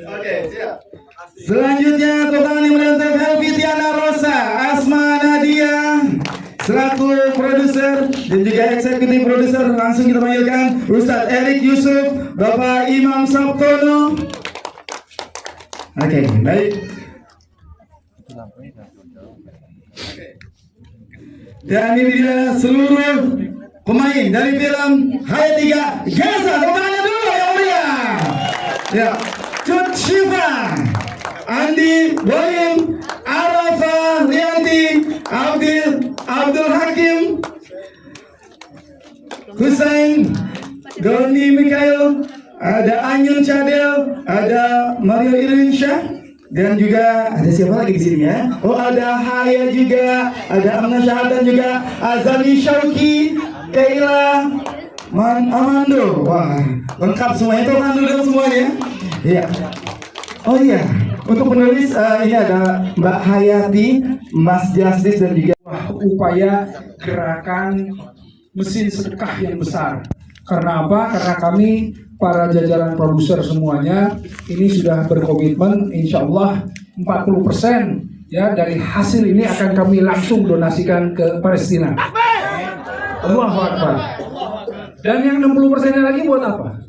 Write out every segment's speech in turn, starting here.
Oke, siap. Selanjutnya tepuk tangan yang meriah untuk Helvitiana Rosa, Asma Nadia selaku produser dan juga eksekutif produser. Langsung kita panggilkan Ustadz Erik Yusuf, Bapak Imam Sabtono. Oke, baik. Dan ini dia seluruh pemain dari film Hayat 3 Gaza. Tepuk tangannya dulu yang mulia. Ya, Cut Syifa, Andi Boyin, Arafa Rianti, Abdul Hakim, Hussein, Doni Mikhail, ada Anyun Cadel, ada Mario Irwinsyah, dan juga ada siapa lagi di sini ya? Oh, ada Haya juga, ada Amna Syahadan juga, Azami Syauki, Kaila, Amando. Wah, lengkap semuanya. Itu Amando dong semuanya. Iya. Oh iya, untuk penulis ini ada Mbak Hayati, Mas Justice, dan juga upaya gerakan mesin sedekah yang besar. Karena apa? Karena kami para jajaran produser semuanya ini sudah berkomitmen, insya Allah 40% ya dari hasil ini akan kami langsung donasikan ke Palestina. Allahu Akbar. Dan yang 60%-nya lagi buat apa?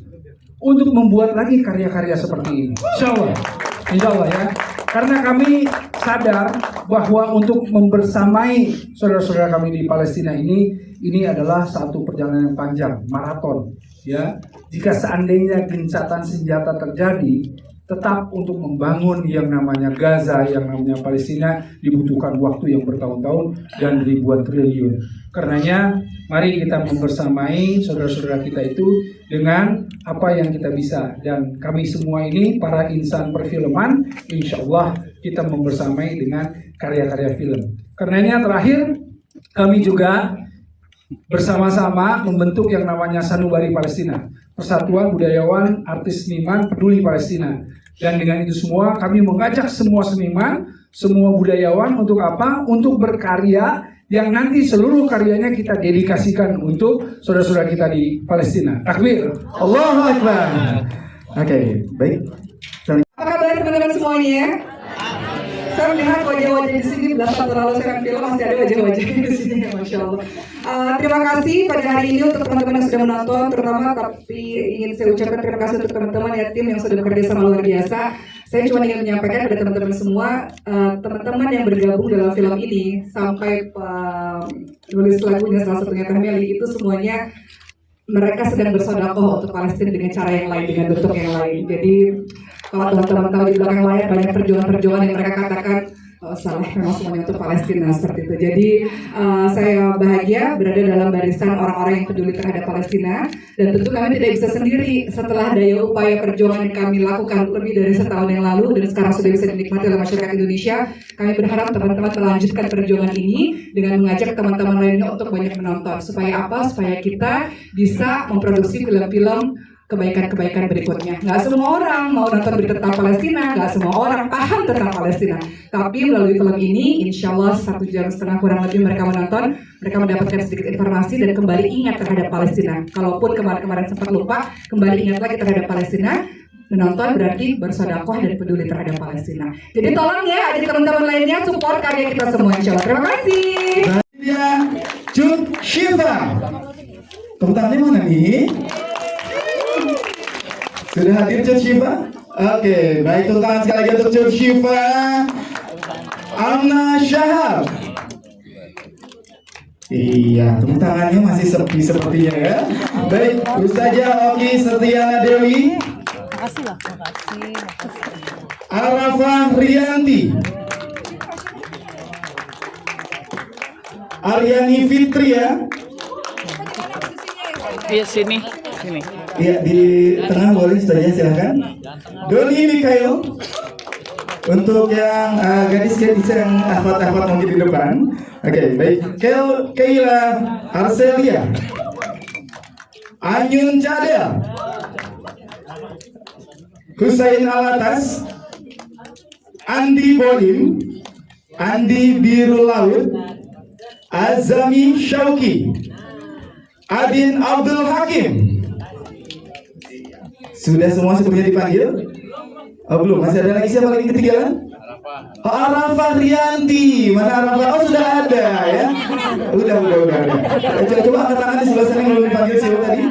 Untuk membuat lagi karya-karya seperti ini. Insya Allah ya. Karena kami sadar bahwa untuk membersamai saudara-saudara kami di Palestina ini adalah satu perjalanan yang panjang, maraton. Ya, jika seandainya gencatan senjata terjadi, tetap untuk membangun yang namanya Gaza, yang namanya Palestina dibutuhkan waktu yang bertahun-tahun dan ribuan triliun. Karenanya, mari kita membersamai saudara-saudara kita itu dengan apa yang kita bisa. Dan kami semua ini para insan perfilman, insya Allah kita membersamai dengan karya-karya film. Karenanya terakhir, kami juga bersama-sama membentuk yang namanya Sanubari Palestina, Persatuan Budayawan Artis Seniman Peduli Palestina. Dan dengan itu semua kami mengajak semua seniman, semua budayawan untuk apa? Untuk berkarya yang nanti seluruh karyanya kita dedikasikan untuk saudara-saudara kita di Palestina. Takbir. Allahu Akbar. Oke, baik. Apa kabar teman-teman semuanya? Saya melihat wajah-wajah di sini, belasan tahun lalu saya film masih ada wajah-wajah di sini, Masya Allah. Terima kasih pada hari ini untuk teman-teman yang sudah menonton, terutama tapi ingin saya ucapkan terima kasih untuk teman-teman ya tim yang sudah bekerja sama luar biasa. Saya cuma ingin menyampaikan kepada teman-teman semua, teman-teman yang bergabung dalam film ini sampai nulis lagunya salah satunya Tahmeli itu semuanya mereka sedang bersedekah untuk Palestina dengan cara yang lain, dengan bentuk yang lain. Jadi kalau teman-teman tahu di belakang layar banyak perjuangan-perjuangan yang mereka katakan salah, memang semuanya untuk Palestina seperti itu. Jadi saya bahagia berada dalam barisan orang-orang yang peduli terhadap Palestina, dan tentu kami tidak bisa sendiri setelah daya upaya perjuangan yang kami lakukan lebih dari setahun yang lalu dan sekarang sudah bisa dinikmati oleh masyarakat Indonesia. Kami berharap teman-teman melanjutkan perjuangan ini dengan mengajak teman-teman lainnya untuk banyak menonton. Supaya apa? Supaya kita bisa memproduksi film-film kebaikan-kebaikan berikutnya. Nggak semua orang mau nonton berita tentang Palestina, nggak semua orang paham tentang Palestina. Tapi melalui film ini, insya Allah 1,5 jam kurang lebih mereka menonton, mereka mendapatkan sedikit informasi dan kembali ingat terhadap Palestina. Kalaupun kemarin-kemarin sempat lupa, kembali ingat lagi terhadap Palestina. Menonton berarti bersedekah dan peduli terhadap Palestina. Jadi tolong ya, adik teman-teman lainnya support karya kita semua, insya Allah. Terima kasih. Dia Cut Syifa. Tepuk tangannya mana nih? Sudah hadir Cut Syifa? Oke, baik, tepuk tangan sekali lagi untuk Cut Syifa. Amna Syahab. Iya, tepuk tangannya masih sepi sepertinya ya. Baik, Ustazah Oki Setiana Dewi. Makasih. Arafa Rianti. Aryani Fitri ya. Iya sini. Iya, di tengah boleh saja, silakan. Doni Mikhail. Untuk yang gadis-gadis yang akhwat-akhwat mungkin di depan. Oke, baik. Kaila Arcelia. Anyun Cadel. Hussein Alatas. Andi Bolim. Andi Biru Laut. Azami Syauki. Adin Abdul Hakim. Sudah semua semuanya dipanggil? Oh belum, masih ada lagi, siapa lagi ketinggalan? Oh, Arafah Rianti, mana Arafah? Oh sudah ada ya. Udah. Coba angkat tangan di sebelah sana yang belum dipanggil siapa tadi?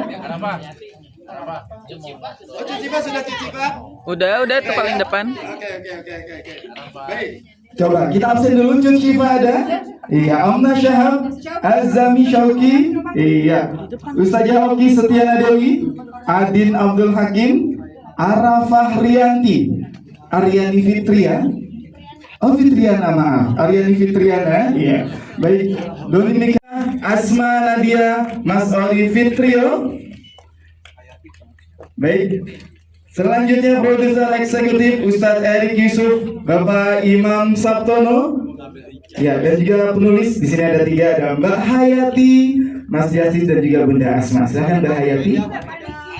Oh Cicipa sudah Cicipa? Udah itu paling depan. Oke. Baik. Coba kita absen dulu, Cicipa ada? Iya, Amna Syahab, Azami Syauki, iya, Ustazah Oki Setiana Dewi, Adin Abdul Hakim, Arafah Rianti, Aryani Fitria. Oh Fitriana, maaf, Aryani Fitriana, iya. Baik, Dominika, Asma Nadia, Mas Oli Fitrio. Baik. Selanjutnya produser eksekutif Ustadz Erik Yusuf, Bapak Imam Sabtono. Ya, dan juga penulis di sini ada 3, ada Mbak Hayati, Mas Yasis dan juga Bunda Asma. Silahkan Mbak Hayati.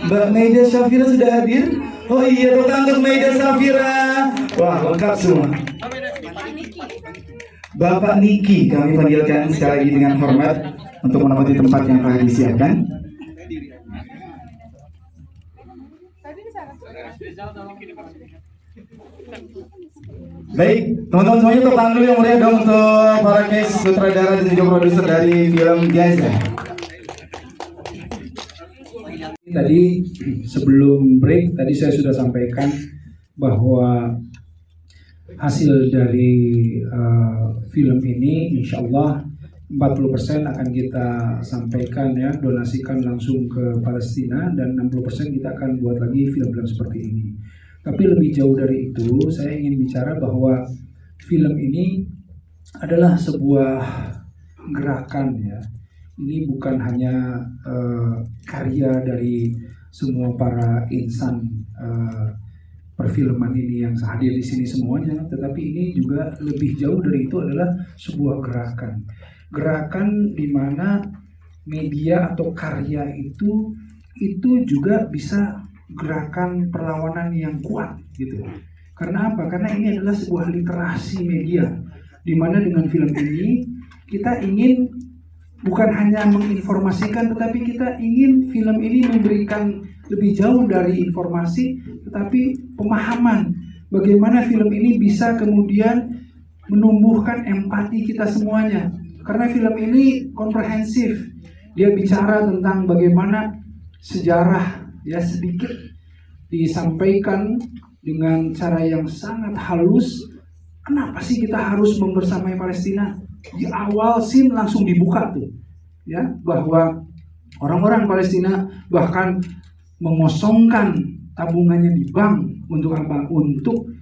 Mbak Maida Syafira sudah hadir. Oh iya, tepuk tangan untuk Maida Syafira. Wah, lengkap semua. Bapak Niki kami panggilkan sekali lagi dengan hormat untuk menempati tempat yang telah disiapkan. Baik, teman-teman semuanya tepuk tangan dulu yang mulia dong untuk para case sutradara dan juga produser dari film Gaza. Tadi sebelum break tadi saya sudah sampaikan bahwa hasil dari film ini insya Allah 40% akan kita sampaikan ya, donasikan langsung ke Palestina, dan 60% kita akan buat lagi film-film seperti ini. Tapi lebih jauh dari itu, saya ingin bicara bahwa film ini adalah sebuah gerakan ya. Ini bukan hanya karya dari semua para insan perfilman ini yang hadir di sini semuanya, tetapi ini juga lebih jauh dari itu adalah sebuah gerakan. Gerakan di mana media atau karya itu juga bisa gerakan perlawanan yang kuat gitu. Karena apa? Karena ini adalah sebuah literasi media, di mana dengan film ini kita ingin bukan hanya menginformasikan, tetapi kita ingin film ini memberikan lebih jauh dari informasi, tetapi pemahaman bagaimana film ini bisa kemudian menumbuhkan empati kita semuanya. Karena film ini komprehensif, dia bicara tentang bagaimana sejarah ya sedikit disampaikan dengan cara yang sangat halus. Kenapa sih kita harus membersamai Palestina? Di awal scene langsung dibuka tuh ya, bahwa orang-orang Palestina bahkan mengosongkan tabungannya di bank untuk apa? Untuk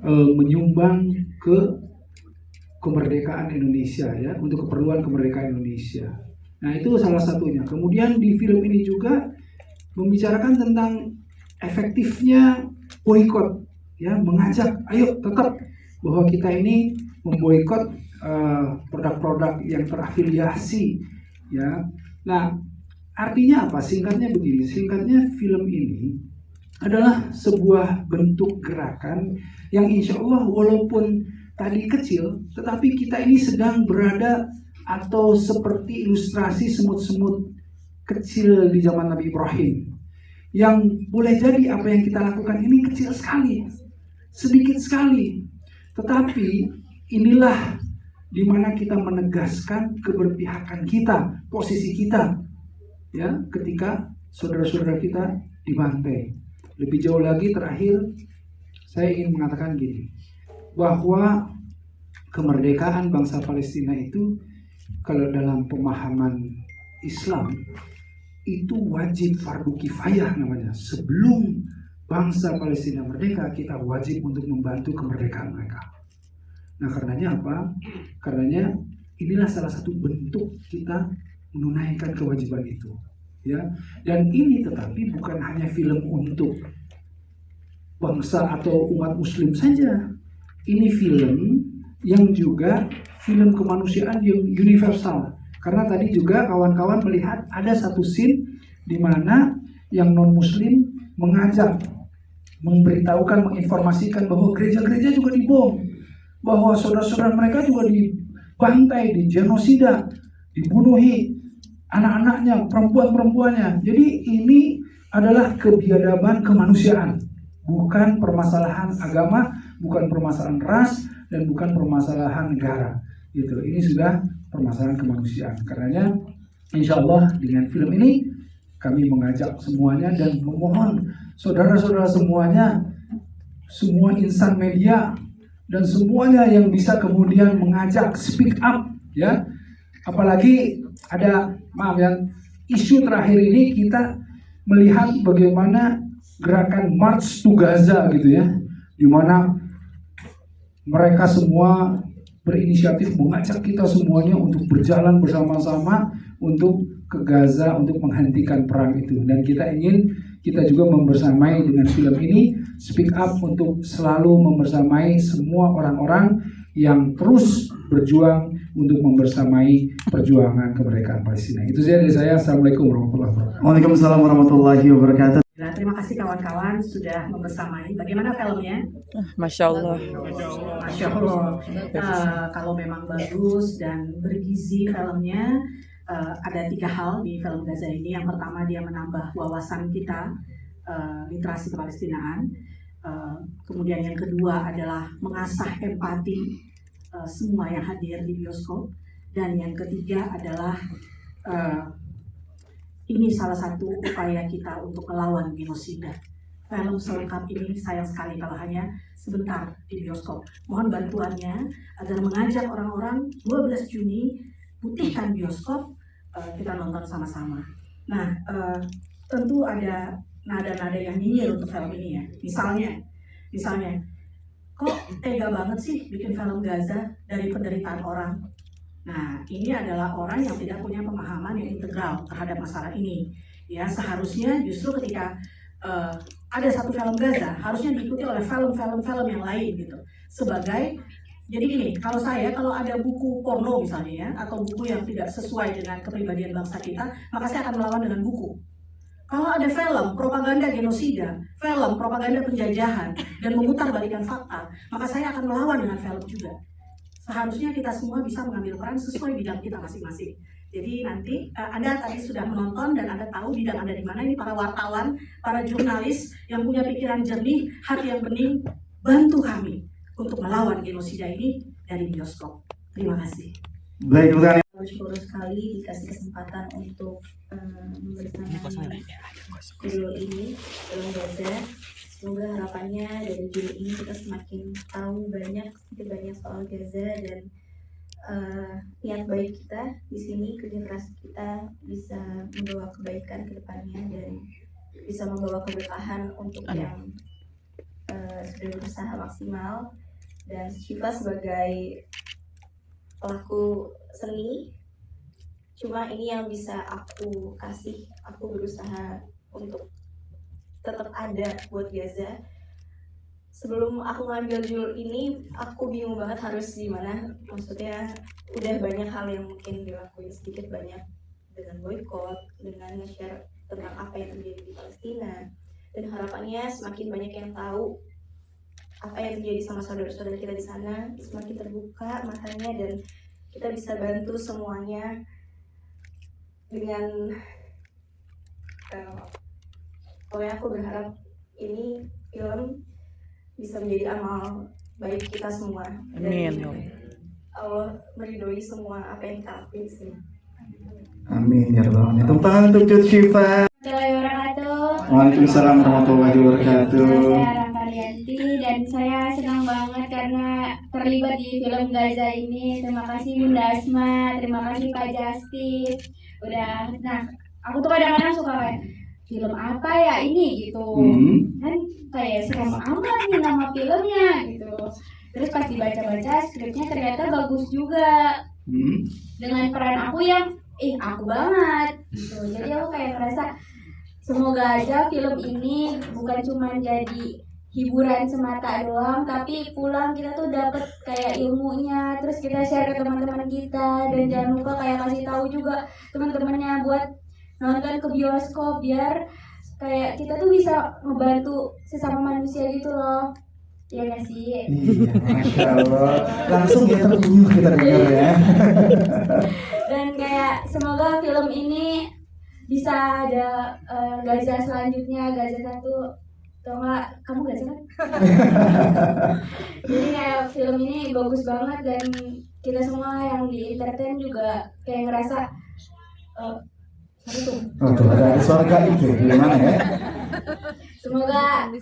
menyumbang ke kemerdekaan Indonesia ya, untuk keperluan kemerdekaan Indonesia. Nah, itu salah satunya. Kemudian di film ini juga membicarakan tentang efektifnya boikot ya, mengajak ayo tetap bahwa kita ini memboikot produk-produk yang terafiliasi ya. Nah, artinya apa? Singkatnya begini, singkatnya film ini adalah sebuah bentuk gerakan yang insya Allah walaupun tadi kecil, tetapi kita ini sedang berada atau seperti ilustrasi semut-semut kecil di zaman Nabi Ibrahim. Yang boleh jadi apa yang kita lakukan ini kecil sekali, sedikit sekali. Tetapi inilah di mana kita menegaskan keberpihakan kita, posisi kita, ya, ketika saudara-saudara kita dibantai. Lebih jauh lagi terakhir, saya ingin mengatakan gini, bahwa kemerdekaan bangsa Palestina itu kalau dalam pemahaman Islam itu wajib fardu kifayah namanya. Sebelum bangsa Palestina merdeka, kita wajib untuk membantu kemerdekaan mereka. Nah, karenanya apa? Karenanya inilah salah satu bentuk kita menunaikan kewajiban itu, ya. Dan ini tetapi bukan hanya film untuk bangsa atau umat Muslim saja. Ini film yang juga film kemanusiaan yang universal. Karena tadi juga kawan-kawan melihat ada satu scene di mana yang non-Muslim mengajak, memberitahukan, menginformasikan bahwa gereja-gereja juga dibom, bahwa saudara-saudara mereka juga dibantai, digenosida, dibunuhi anak-anaknya, perempuan-perempuannya. Jadi ini adalah kebiadaban kemanusiaan, bukan permasalahan agama, bukan permasalahan ras, dan bukan permasalahan negara. Gitu. Ini sudah permasalahan kemanusiaan. Karenanya, insya Allah dengan film ini kami mengajak semuanya dan memohon saudara-saudara semuanya, semua insan media dan semuanya yang bisa kemudian mengajak speak up, ya. Apalagi ada, maaf ya, isu terakhir ini kita melihat bagaimana gerakan March to Gaza gitu ya, di mana mereka semua berinisiatif mengajak kita semuanya untuk berjalan bersama-sama untuk ke Gaza untuk menghentikan perang itu. Dan kita juga membersamai dengan film ini, speak up untuk selalu membersamai semua orang-orang yang terus berjuang untuk membersamai perjuangan kemerdekaan Palestina. Itu saja dari saya. Assalamualaikum warahmatullahi wabarakatuh. Waalaikumsalam warahmatullahi wabarakatuh. Nah, terima kasih kawan-kawan sudah membersamai. Bagaimana filmnya? Masya Allah. Masya Allah. Kalau memang bagus dan bergizi filmnya, ada 3 hal di film Gaza ini. Yang pertama, dia menambah wawasan kita literasi Palestinaan. Kemudian yang kedua adalah mengasah empati semua yang hadir di bioskop. Dan yang ketiga adalah ini salah satu upaya kita untuk melawan genosida. Film selengkap ini sayang sekali kalau hanya sebentar di bioskop. Mohon bantuannya agar mengajak orang-orang 12 Juni putihkan bioskop, kita nonton sama-sama. Nah, tentu ada nada-nada yang nyinyir untuk film ini ya. Misalnya, kok tega banget sih bikin film Gaza dari penderitaan orang? Nah, ini adalah orang yang tidak punya pemahaman yang integral terhadap masalah ini. Ya, seharusnya justru ketika ada satu film Gaza, harusnya diikuti oleh film yang lain gitu. Jadi gini, kalau ada buku porno misalnya ya, atau buku yang tidak sesuai dengan kepribadian bangsa kita, maka saya akan melawan dengan buku. Kalau ada film propaganda genosida, film propaganda penjajahan, dan memutarbalikkan fakta, maka saya akan melawan dengan film juga. Seharusnya kita semua bisa mengambil peran sesuai bidang kita masing-masing. Jadi nanti Anda tadi sudah menonton dan Anda tahu bidang Anda di mana. Ini para wartawan, para jurnalis yang punya pikiran jernih, hati yang bening, bantu kami untuk melawan genosida ini dari bioskop. Terima kasih. Baik, Bersyukur sekali dikasih kesempatan untuk membersamai video ini, film Gaza. Semoga harapannya dari video ini kita semakin tahu banyak soal Gaza dan niat baik kita di sini, kerja keras kita bisa membawa kebaikan ke depannya dan bisa membawa keberkahan untuk yang sudah berusaha maksimal. Dan Syifa sebagai pelaku seni, cuma ini yang bisa aku kasih. Aku berusaha untuk tetap ada buat Gaza. Sebelum aku ngambil judul ini, aku bingung banget harus gimana. Maksudnya udah banyak hal yang mungkin dilakuin sedikit banyak dengan boykot, dengan nge-share tentang apa yang terjadi di Palestina. Dan harapannya semakin banyak yang tahu apa yang terjadi sama saudara-saudara kita di sana, semakin terbuka matanya dan kita bisa bantu semuanya dengan pokoknya aku berharap ini film bisa menjadi amal baik kita semua. Amin. Allah meridhoi semua apa yang kita lakuin di sini. Amin ya rabbal alamin. Tepuk tangan untuk Cut Syifa. Assalamualaikum warahmatullahi wabarakatuh. Waalaikumsalam warahmatullahi wabarakatuh. Saya Ramarianti dan saya senang banget karena terlibat di film Gaza ini. Terima kasih Bunda Asma, terima kasih Pak Justin. Nah, aku tuh kadang-kadang suka kayak film apa ya ini gitu. Kan kayak serem amat nih nama filmnya gitu. Terus pas dibaca-baca skripnya ternyata bagus juga. Dengan peran aku yang aku banget gitu. Jadi aku kayak ngerasa semoga aja film ini bukan cuma jadi hiburan semata doang, tapi pulang kita tuh dapet kayak ilmunya, terus kita share ke teman-teman kita, dan jangan lupa kayak kasih tahu juga teman-temannya buat nonton ke bioskop biar kayak kita tuh bisa ngebantu sesama manusia gitu loh. Iya gak sih? Iya, Masya Allah. Langsung ya terbunuh kita dengar ya. Dan kayak semoga film ini bisa ada Gaza selanjutnya, Gaza 1. Tau nggak, kamu Gaza kan? Jadi kayak film ini bagus banget dan kita semua yang di entertain juga kayak ngerasa apa tuh? Oh, tuh ada suara gaib tuh, gimana ya? Semoga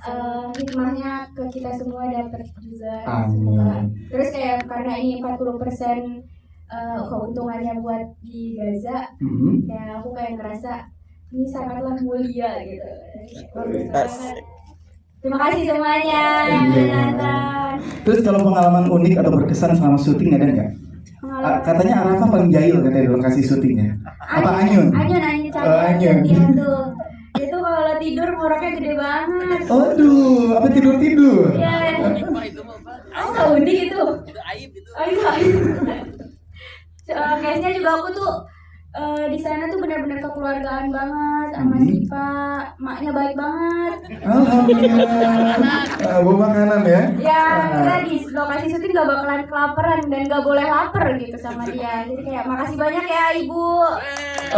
hikmahnya ke kita semua dapat juga. Amin. Semoga. Terus kayak karena ini 40% keuntungannya buat di Gaza, ya aku kayak ngerasa ini sangatlah mulia gitu. Bagus banget. Terima kasih semuanya yang udah nonton. Terus kalau pengalaman unik atau berkesan selama syuting ada nggak? Katanya Arafah paling jahil katanya di lokasi syutingnya. Apa Anyun? Anyun Anyun. Iya tuh. Itu kalau tidur ngoroknya gede banget. Aduh, apa tidur-tidur? Iya. Oh, nggak unik itu. Itu aib itu. Oh, itu aib. Case-nya juga aku tuh di sana tuh benar-benar kekeluargaan banget sama si Pak, maknya baik banget. Alhamdulillah. Bawa makanan ya? Ya, kita di lokasi syuting gak bakalan kelaparan dan gak boleh lapar gitu sama dia. Jadi kayak makasih banyak ya Ibu.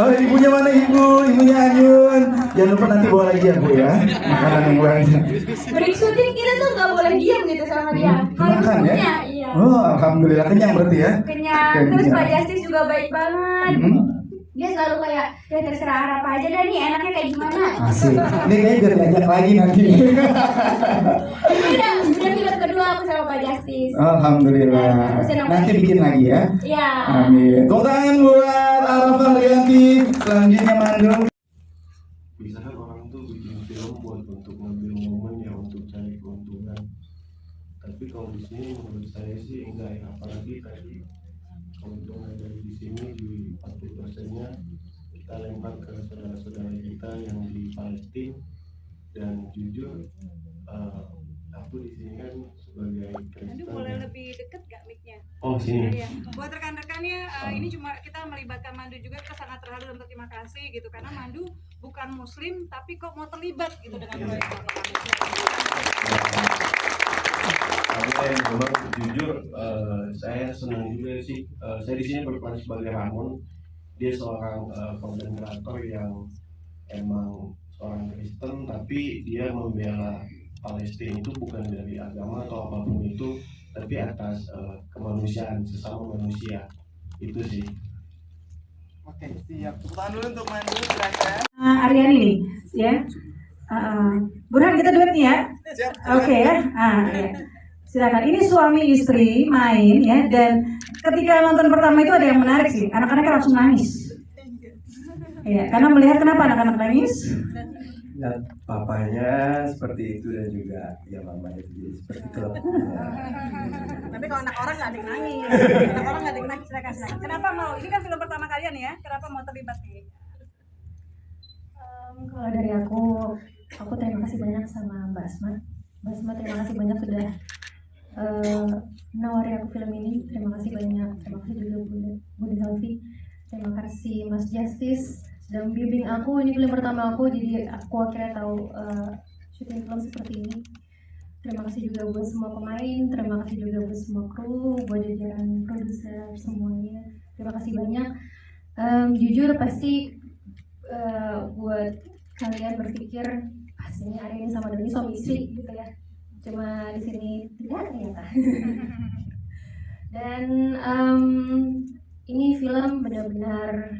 Oh, ibunya mana ibu? Ibunya Anyun. Jangan lupa nanti bawa lagi ya bu ya. Makanan yang banyak. Break syuting kita tuh gak boleh diam gitu sama dia. Harus Makan ya? punya, iya. Oh, alhamdulillah kenyang berarti ya? Kenyang. Terus Kenyang. Pak Justice juga baik banget. Dia selalu kayak, ya terserah apa aja dah nih, enaknya kayak gimana. Asik. Ini kayaknya biar diajak lagi nanti. Udah film kedua aku sama Pak Justice. Alhamdulillah. Nanti bikin lagi ya. Iya. Amin. Tepuk tangan buat Arafah Rianti. Selanjutnya Mandu. Bisa kan orang tuh bikin film buat untuk ngambil momen ya, untuk cari keuntungan. Tapi kalau di sini menurut saya sih enggak ya, apalagi tadi keuntungan dari di sini di 40%-nya kita lempar ke saudara-saudara kita yang di Palestina. Dan jujur aku di sini kan sebagai Kristen. Boleh lebih deket gak mic-nya? Oh sini. Ya. Buat rekan-rekannya ini cuma kita melibatkan Mandu juga, kita sangat terharu dan berterima kasih gitu karena Mandu bukan Muslim tapi kok mau terlibat gitu dengan proyek Bapak kami. Saya memang jujur saya senang juga sih. Saya di sini berperan sebagai Ramon. Dia seorang content creator yang emang seorang Kristen tapi dia membela Palestina itu bukan dari agama atau apapun itu, tapi atas kemanusiaan, sesama manusia. Itu sih. Oke, siap. Tepuk tangan dulu untuk Mandu, silakan. Aryani nih, ya. Burhan kita duet nih ya. Oke ya. Ya. Silakan. Ini suami istri main ya, dan ketika nonton pertama itu ada yang menarik sih. Anak-anak langsung nangis. Ya, karena melihat kenapa anak-anak nangis? Nah, papanya seperti itu dan juga ya mamanya jadi seperti itu. Tapi kalau anak orang nggak ada yang nangis, anak orang nggak ada yang nangis. Silakan. Kenapa mau? Ini kan film pertama kalian ya. Kenapa mau terlibat nih? Kalau dari aku terima kasih banyak sama Mbak Asma. Mbak Asma terima kasih banyak sudah nawari aku film ini. Terima kasih banyak. Terima kasih juga Bunda Helvi. Terima kasih Mas Justice sudah membimbing aku. Ini film pertama aku, jadi aku akhirnya tahu syuting film seperti ini. Terima kasih juga buat semua pemain. Terima kasih juga buat semua kru, buat jajaran produser semuanya. Terima kasih banyak. Jujur pasti buat kalian berpikir pastinya Aryani sama Doni suami istri gitu ya, cuma di sini tidak ternyata. Dan ini film benar-benar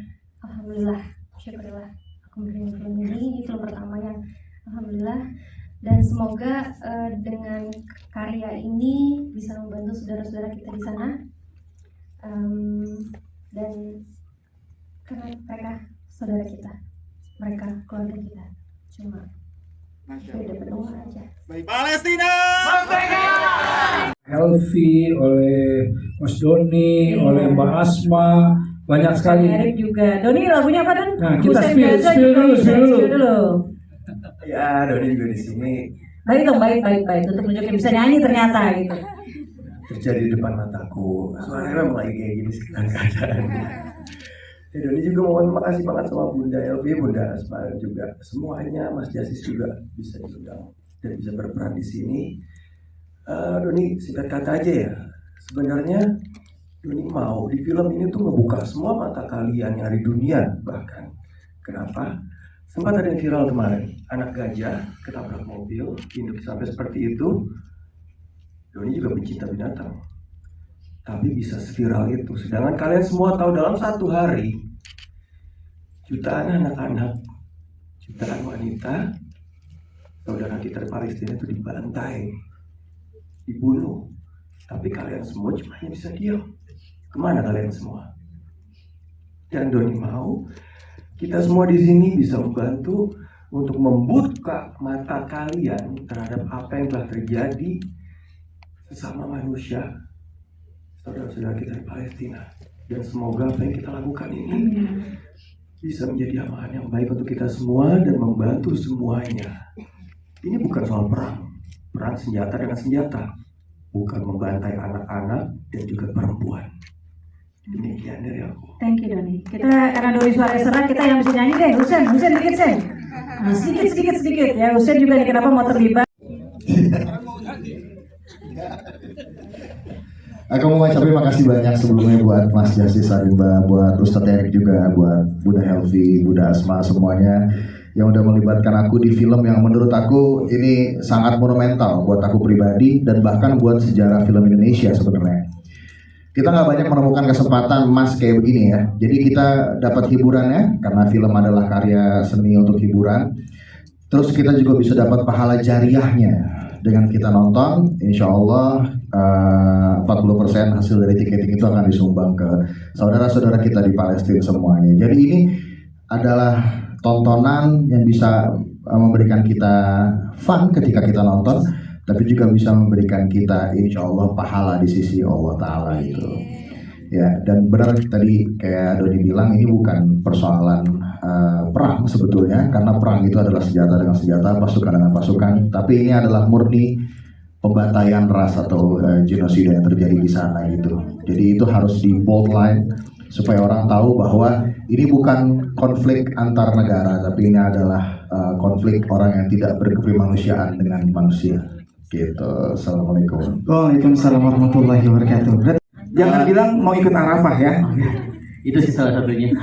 alhamdulillah, syukurlah aku menerima film ini film pertama yang alhamdulillah, dan semoga dengan karya ini bisa membantu saudara-saudara kita di sana, dan karena mereka saudara kita, mereka keluarga kita, cuma beda benua aja. Baik. Palestina. Helvi, oleh Mas Doni, oleh Mbak Asma, banyak sekali. Erik juga. Doni lagunya apa Don? Nah, kita Hussein Gaza spill juga dulu. Ya, Doni juga di sini Baik dong, baik. Untuk tunjukin bisa nyanyi ternyata gitu. terjadi di depan mataku. Suaranya memang lagi kayak gini sekarang keadaan. Ya, Doni juga mau makasih banget sama Bunda Elvi, Bunda Asma juga semuanya, Mas Jasis juga bisa diundang dan bisa berperan di sini. Doni singkat kata aja ya, sebenarnya Doni mau di film ini tuh ngebuka semua mata kalian yang ada di dunia bahkan Kenapa? Sempat ada yang viral kemarin, anak gajah ketabrak mobil, induk sampai seperti itu. Doni juga pencinta binatang, tapi bisa seviral itu. Sedangkan kalian semua tahu dalam 1 hari jutaan anak-anak, jutaan wanita, saudara kita di Palestina itu dibantai, dibunuh. Tapi kalian semua cuma hanya bisa diam. Kemana kalian semua? Dan Doni mau kita semua di sini bisa membantu untuk membuka mata kalian terhadap apa yang telah terjadi sesama manusia, saudara-saudara kita di Palestina. Dan semoga apa yang kita lakukan ini bisa menjadi amalan yang baik untuk kita semua dan membantu semuanya. Ini bukan soal perang senjata dengan senjata, bukan membantai anak-anak dan juga perempuan. Demikian dari aku. Thank you Doni. Kita karena Doni suara serak, kita yang bisa nyanyi deh. Husen dikit Sen. Nah, sedikit ya. Husen juga nih kenapa mau terlibat? Aku mau ngucapin makasih banyak sebelumnya buat Mas Jasis Arimba, buat Ustadz Erik juga, buat Bunda Helvi, Bunda Asma, semuanya yang udah melibatkan aku di film yang menurut aku ini sangat monumental buat aku pribadi dan bahkan buat sejarah film Indonesia sebenarnya. Kita nggak banyak menemukan kesempatan emas kayak begini ya. Jadi kita dapat hiburannya karena film adalah karya seni untuk hiburan. Terus kita juga bisa dapat pahala jariahnya dengan kita nonton. Insya Allah 40% hasil dari tiketing itu akan disumbang ke saudara-saudara kita di Palestina semuanya. Jadi ini adalah tontonan yang bisa memberikan kita fun ketika kita nonton, tapi juga bisa memberikan kita insya Allah pahala di sisi Allah Ta'ala itu. Ya, dan benar tadi kayak Doni bilang, ini bukan persoalan perang sebetulnya, karena perang itu adalah senjata dengan senjata, pasukan dengan pasukan, tapi ini adalah murni pembantaian ras atau genosida yang terjadi di sana gitu. Jadi itu harus di bold line supaya orang tahu bahwa ini bukan konflik antar negara, tapi ini adalah konflik orang yang tidak berkemanusiaan dengan manusia. Gitu. Assalamualaikum. Waalaikumsalam warahmatullahi wabarakatuh. Jangan bilang mau ikut Arafah ya. Itu sih salah satunya.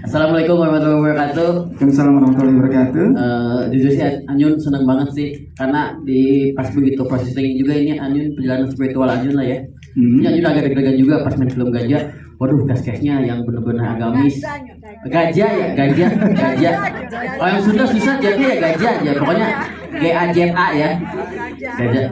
Assalamualaikum warahmatullahi wabarakatuh. Waalaikumsalam warahmatullahi wabarakatuh. Jujur sih Anyun senang banget sih, karena di pas begitu proses syuting juga ini Anyun perjalanan spiritual Anyun lah ya. Ini Anyun agak deg-degan juga pas main film Gajah. Waduh, gas-gasnya yang benar-benar agamis. Gajah. Kalau yang Sunda susah jadinya ya gajah aja. Pokoknya GAJA ya. Gajah.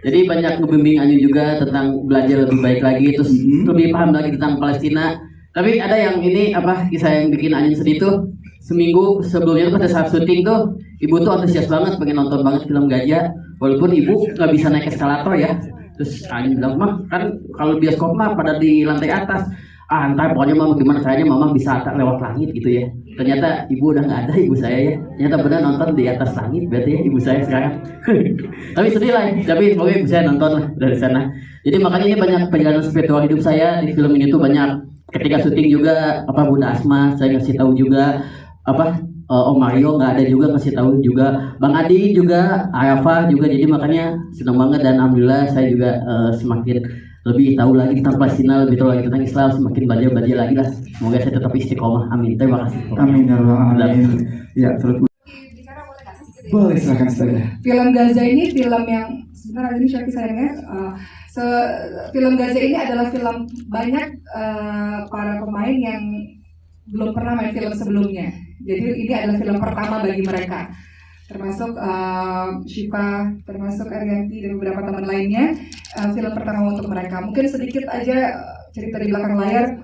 Jadi banyak ngebimbing Anyun juga tentang belajar lebih baik lagi, terus lebih paham lagi tentang Palestina. Tapi ada yang ini kisah yang bikin Anyun sedih tuh. Seminggu sebelumnya tuh pada saat syuting tuh, ibu tuh antusias banget pengen nonton banget film Gajah, walaupun ibu nggak bisa naik eskalator ya. Terus Anyun bilang, mah kan kalau bioskop mah pada di lantai atas. Ntar pokoknya mama gimana caranya mama bisa lewat langit gitu ya. Ternyata ibu udah nggak ada, ibu saya ya. Ternyata benar nonton di atas langit berarti ya ibu saya sekarang. Tapi sedih lah, tapi pokoknya ibu saya nonton lah dari sana. Jadi makanya ini banyak perjalanan spiritual hidup saya di film ini tuh banyak. Ketika syuting juga Bunda Asma saya ngasih tahu juga Om Mario nggak ada juga ngasih tahu juga, Bang Adi juga, Arafah juga. Jadi makanya senang banget dan alhamdulillah saya juga semakin lebih tahu lagi tentang Palestina, lebih tahu lagi tentang Islam, semakin belajar lagi lah. Semoga saya tetap istiqomah. Amin. Terima kasih. Amin ya Allah. Amin. Ya, terus boleh silakan saja. Film Gaza ini film yang sebenarnya ini Syaki sayangnya film Gaza ini adalah film banyak para pemain yang belum pernah main film sebelumnya. Jadi ini adalah film pertama bagi mereka. Termasuk Syifa, termasuk Arianti dan beberapa teman lainnya, film pertama untuk mereka. Mungkin sedikit aja cerita di belakang layar.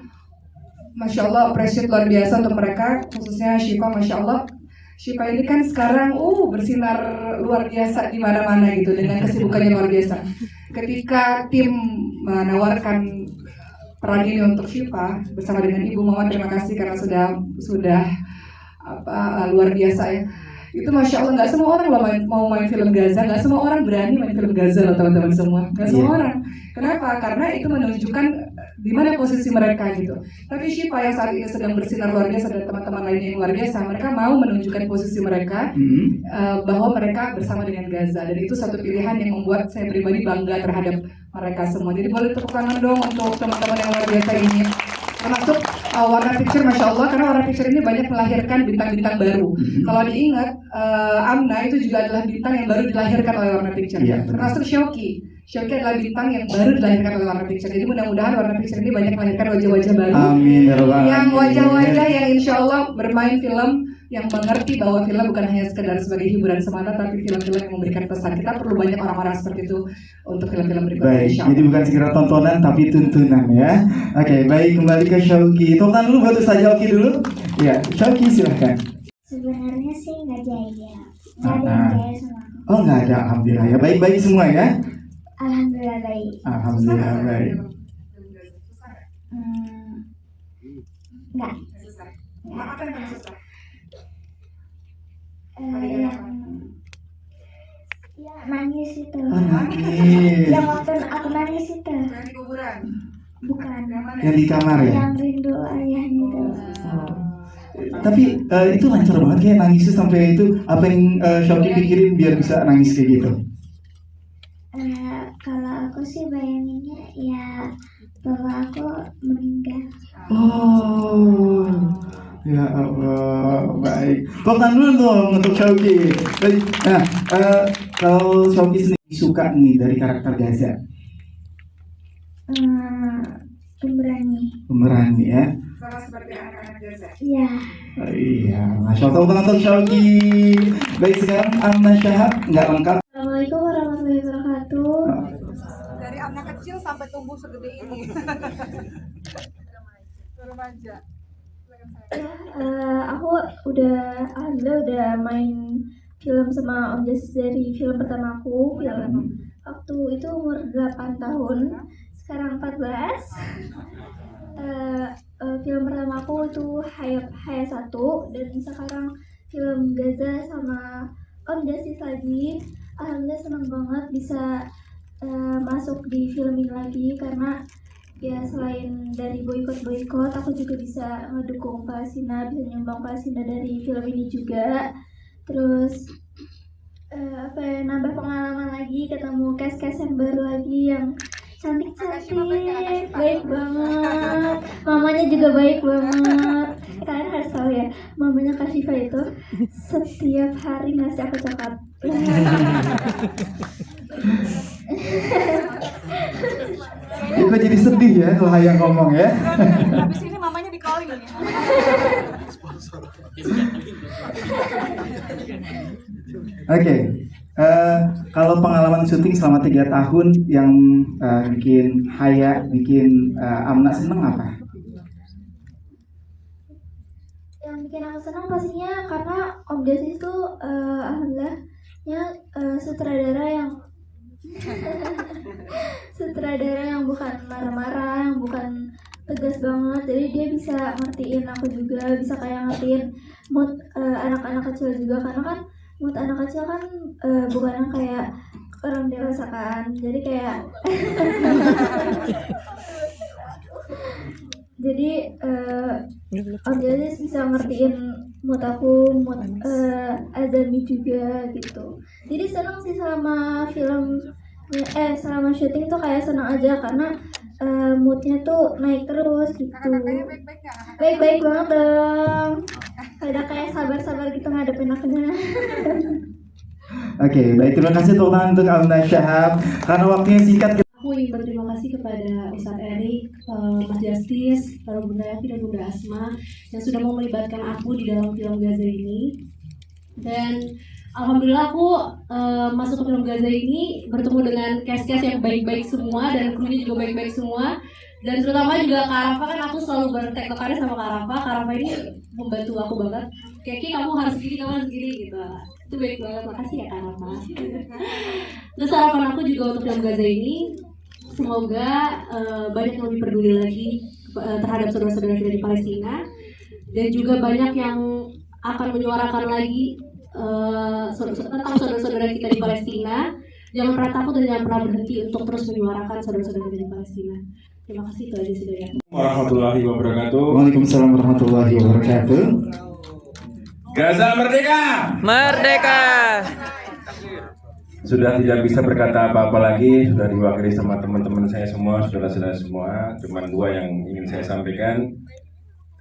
Masya Allah, appreciate luar biasa untuk mereka, khususnya Syifa. Masya Allah, Syifa ini kan sekarang bersinar luar biasa di mana-mana gitu dengan kesibukannya luar biasa. Ketika tim menawarkan peran ini untuk Syifa bersama dengan Ibu Mama, terima kasih karena sudah luar biasa ya. Itu Masya Allah, nggak semua orang mau main film Gaza, nggak semua orang berani main film Gaza loh teman-teman semua, nggak semua orang. Kenapa? Karena itu menunjukkan di mana posisi mereka gitu. Tapi Syifa yang saat ini sedang bersinar luar biasa dan teman-teman lainnya yang luar biasa, mereka mau menunjukkan posisi mereka bahwa mereka bersama dengan Gaza, dan itu satu pilihan yang membuat saya pribadi bangga terhadap mereka semua. Jadi boleh tepuk tangan dong untuk teman-teman yang luar biasa ini. termasuk Warna Picture, Masya Allah, karena Warna Picture ini banyak melahirkan bintang-bintang baru. Kalau diingat, Amna itu juga adalah bintang yang baru dilahirkan oleh Warna Picture. Termasuk Shoki adalah bintang yang baru dilahirkan oleh Warna Picture. Jadi mudah-mudahan Warna Picture ini banyak melahirkan wajah-wajah baru. Amin ya Rabbal Yang Alamin. wajah-wajah yang insya Allah bermain film yang mengerti bahwa film bukan hanya sekedar sebagai hiburan semata, tapi film-film yang memberikan pesan. Kita perlu banyak orang-orang seperti itu untuk film-film berikutnya. Baik, insya jadi Allah. bukan sekedar tontonan tapi tuntunan ya. Oke, baik, kembali ke Syauqi. Tepuk tangan dulu buat Ustaz Syauqi dulu. Ya, Syauqi silahkan. Sebenarnya sih nggak jaya, nggak ada yang jaya sama aku. Oh nggak ada, alhamdulillah ya. Baik-baik semua ya. Alhamdulillah baik. Alhamdulillah baik. Nggak. Apa yang susah? Ya nangis itu. Oh, nangis. Yang waktu aku nangis itu. Yang di kuburan? Bukan. Yang di kamar ya. Yang rindu ayahnya itu. Tapi itu lancar banget kayak nangisnya sampai itu. Apa yang Syauqi pikirin biar bisa nangis kayak gitu? Kalau aku sih bayanginnya ya bahwa aku meninggal. Oh, ya Allah, baik. Tepuk tangan dulu dong untuk Syauqi. Baik. Nah, kalau Syauqi sendiri suka nih dari karakter Gaza, Pemberani. pemberani ya. Sama seperti anak-anak Gaza. Iya. Oh, iya, Masya Allah. Tepuk tangan untuk Syauqi. Baik, sekarang Amna Syahab nggak lengkap. Assalamualaikum warahmatullahi wabarakatuh. Dari anak kecil sampai tumbuh segede ini. Remaja. Aku alhamdulillah udah main film sama Om Jas dari film pertamaku, film waktu itu umur 8 tahun, sekarang 14. Film pertamaku itu Haya 1, dan sekarang film Gaza sama Om Justice lagi. Alhamdulillah senang banget bisa masuk di film ini lagi, karena ya selain dari boykot aku juga bisa ngedukung Palestina, bisa nyumbang Palestina dari film ini juga. Terus nambah pengalaman lagi, ketemu cast yang baru lagi yang cantik-cantik, baik banget, mamanya juga baik banget. Kalian harus tahu ya, mamanya Kak Syifa itu setiap hari ngasih aku coklat. Kok jadi sedih ya kalau Haya ngomong ya. Habis ini mamanya di calling nih. Oke, kalau pengalaman syuting selama 3 tahun yang bikin Haya, bikin Amna seneng apa? Yang bikin aku senang pastinya karena Om Jas itu alhamdulillahnya sutradara yang bukan marah-marah, yang bukan tegas banget. Jadi dia bisa ngertiin aku juga, bisa kayak ngertiin mood anak-anak kecil juga, karena kan mood anak kecil kan bukan yang kayak orang dewasa kan. Jadi kayak jadi Om Jas bisa ngertiin mood aku, mood Azami juga gitu. Jadi senang sih selama selama syuting tuh kayak senang aja, karena moodnya tuh naik terus gitu. Baik-baik banget dong. Udah kayak sabar-sabar gitu ngadepin akunya. Oke, baik, terima kasih tepuk tangan untuk Amna Syahab karena waktunya singkat. Aku ingin berterima kasih kepada Ustadz Erik, Mas Justice, para Bunda Yafi dan Bunda Asma yang sudah mau melibatkan aku di dalam film Gaza ini. Dan alhamdulillah aku masuk ke film Gaza ini bertemu dengan cast-cast yang baik-baik semua, dan krunya juga baik-baik semua. Dan terutama juga Kak Rafa, kan aku selalu bertektokannya sama Kak Rafa. Kak Rafa ini membantu aku banget. Kiki, kamu harus gini, kamu harus gini gitu. Itu baik banget, makasih ya Kak Rafa. Terus harapan aku juga untuk film Gaza ini, semoga banyak yang lebih peduli lagi terhadap saudara-saudara kita di Palestina, dan juga banyak yang akan menyuarakan lagi tentang saudara-saudara kita di Palestina. Jangan pernah takut dan jangan pernah berhenti untuk terus menyuarakan saudara-saudara kita di Palestina. Terima kasih, itu aja sudah ya. Warahmatullahi wabarakatuh. Waalaikumsalam warahmatullahi wabarakatuh. Gaza merdeka! Merdeka! sudah tidak bisa berkata apa-apa lagi, sudah diwakili sama teman-teman saya semua, saudara-saudara semua. Cuma dua yang ingin saya sampaikan.